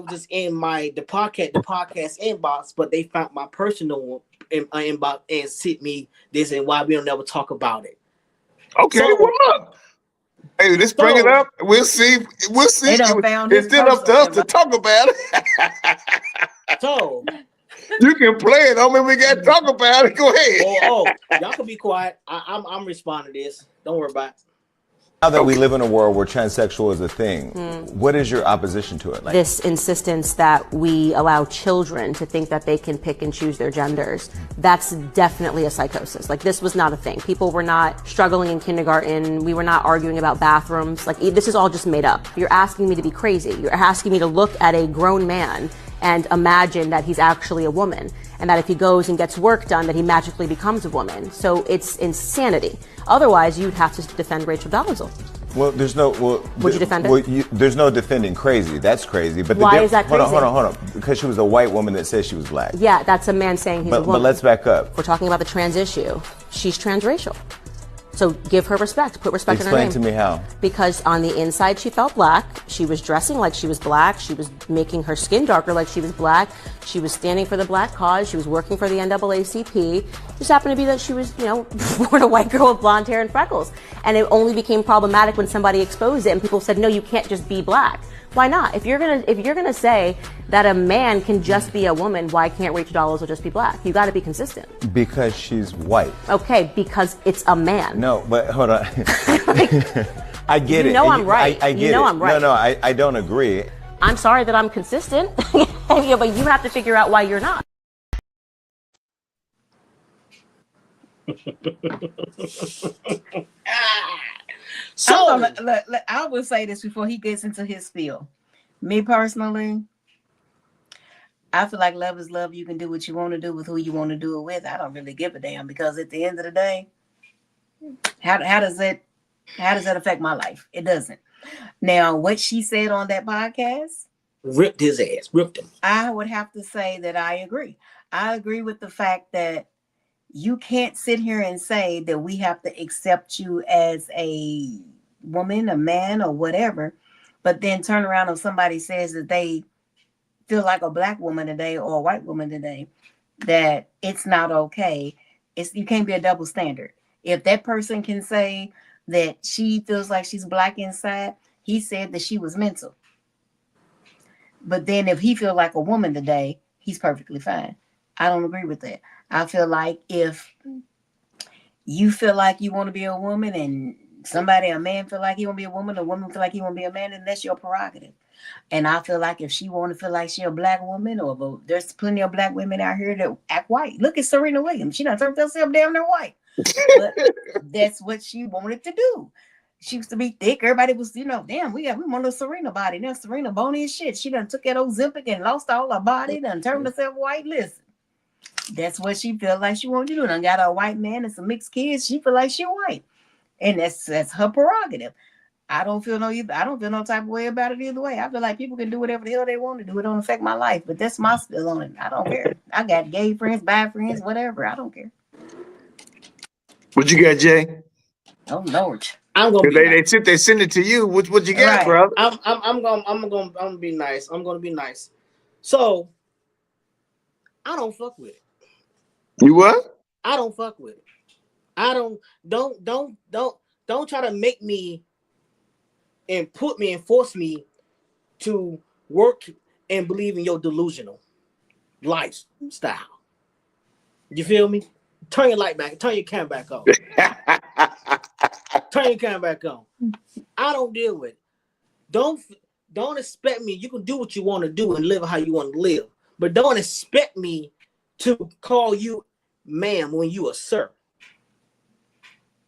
just in the podcast inbox, but they found my personal inbox and sent me this and why we don't never talk about it. Okay, So- well, look. Hey, let's bring it up. We'll see. They done found It's his still up to us to personal talk about it. So You can play it. Don't mean we got to talk about it. Go ahead. Y'all can be quiet. I'm responding to this. Don't worry about it. Now that we live in a world where transsexual is a thing, what is your opposition to it? This insistence that we allow children to think that they can pick and choose their genders, that's definitely a psychosis. Like, this was not a thing. People were not struggling in kindergarten. We were not arguing about bathrooms. Like, this is all just made up. You're asking me to be crazy. You're asking me to look at a grown man and imagine that he's actually a woman, and that if he goes and gets work done, that he magically becomes a woman. So it's insanity. Otherwise, you'd have to defend Rachel Dolezal. Well, there's no. Would you defend it? There's no defending crazy. That's crazy. But why is that crazy? Hold on. Because she was a white woman that said she was black. Yeah, that's a man saying he's a woman. But let's back up. We're talking about the trans issue. She's transracial. So give her respect. Put respect in her name. Explain to me how. Because on the inside she felt black. She was dressing like she was black. She was making her skin darker like she was black. She was standing for the black cause. She was working for the NAACP. Just happened to be that she was, born a white girl with blonde hair and freckles. And it only became problematic when somebody exposed it and people said, no, you can't just be black. Why not? If you're gonna say that a man can just be a woman, why can't Rachel Dolezal just be black? You got to be consistent. Because she's white. Okay, because it's a man. No, but hold on. I get it. I'm right. I get it. I'm right. No, I don't agree. I'm sorry that I'm consistent, but you have to figure out why you're not. So I will say this before he gets into his spiel. Me personally, I feel like love is love. You can do what you want to do with who you want to do it with. I don't really give a damn, because at the end of the day, how does that affect my life? It doesn't. Now, what she said on that podcast, ripped his ass, ripped him. I would have to say that I agree. I agree with the fact that you can't sit here and say that we have to accept you as a woman, a man, or whatever, but then turn around and somebody says that they feel like a black woman today or a white woman today, that it's not okay. You can't be a double standard. If that person can say that she feels like she's black inside, he said that she was mental. But then if he feels like a woman today, he's perfectly fine. I don't agree with that. I feel like if you feel like you want to be a woman and a man feel like he want to be a woman feel like he want to be a man, then that's your prerogative. And I feel like if she want to feel like she a black woman, or there's plenty of black women out here that act white. Look at Serena Williams. She done turned herself damn near white. But that's what she wanted to do. She used to be thick. Everybody was, damn, we want a Serena body. Now Serena bony as shit. She done took that Ozempic and lost all her body, done turned herself white. Listen, that's what she feel like she wanted to do. Done got a white man and some mixed kids. She feel like she white. And that's her prerogative. I don't feel no type of way about it either way. I feel like people can do whatever the hell they want to do. It don't affect my life. But that's my spill on it. I don't care. I got gay friends, bi friends, whatever. I don't care. What you got, Jay? Oh Lord. I'm gonna. They send it to you. What you got, bro? I'm gonna be nice. I'm gonna be nice. So I don't fuck with it. You what? I don't fuck with it. I don't try to make me and put me and force me to work and believe in your delusional lifestyle. You feel me? Turn your light back. Turn your camera back on. Turn your camera back on. I don't deal with it. Don't expect me. You can do what you want to do and live how you want to live, but don't expect me to call you ma'am when you a sir.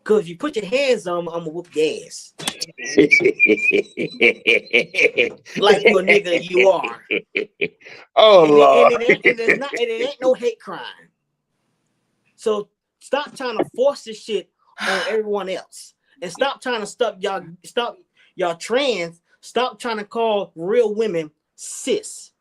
Cause if you put your hands on me, I'm gonna whoop your ass. Like you a nigga, you are. Oh Lord. And it ain't no hate crime. So stop trying to force this shit on everyone else. And stop trying to stop y'all trans. Stop trying to call real women cis.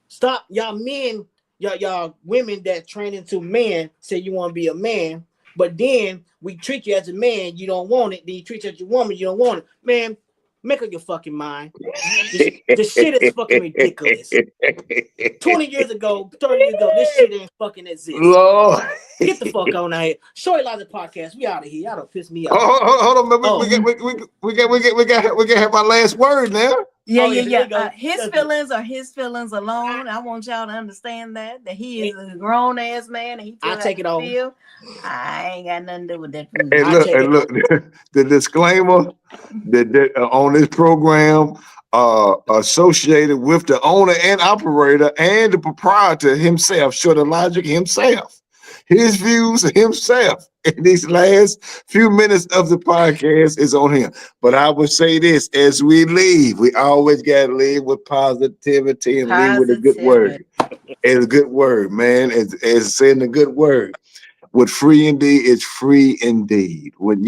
Stop y'all men. Y'all women that train into men say you want to be a man, but then we treat you as a man, you don't want it. Then you treat you as a woman, you don't want it. Man, make up your fucking mind. This shit is fucking ridiculous. 20 years ago, 30 years ago, this shit ain't fucking exist. Lord. Get the fuck on out here. Shorty Logic Podcast, we out of here. Y'all don't piss me off. Hold on, man. We got have my last word now. Yeah. His feelings are his feelings alone. I want y'all to understand that he is a grown ass man, and he I take it on. I ain't got nothing to do with that. And look, the disclaimer that on this program associated with the owner and operator and the proprietor himself, Shorty Logic himself. His views himself in these last few minutes of the podcast is on him. But I would say this, as we leave, we always got to leave with positivity and leave with a good word. And a good word, man. As saying a good word. What free indeed is free indeed. What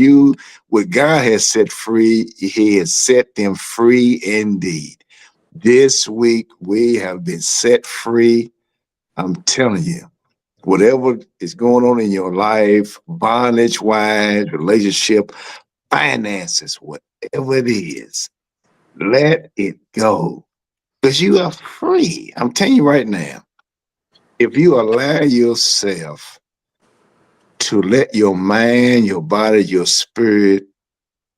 God has set free, he has set them free indeed. This week we have been set free. I'm telling you. Whatever is going on in your life, bondage-wise, relationship, finances, whatever it is, let it go. Because you are free. I'm telling you right now, if you allow yourself to let your mind, your body, your spirit,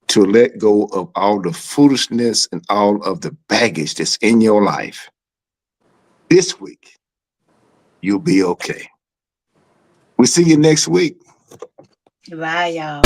to let go of all the foolishness and all of the baggage that's in your life, this week, you'll be okay. We'll see you next week. Bye, y'all.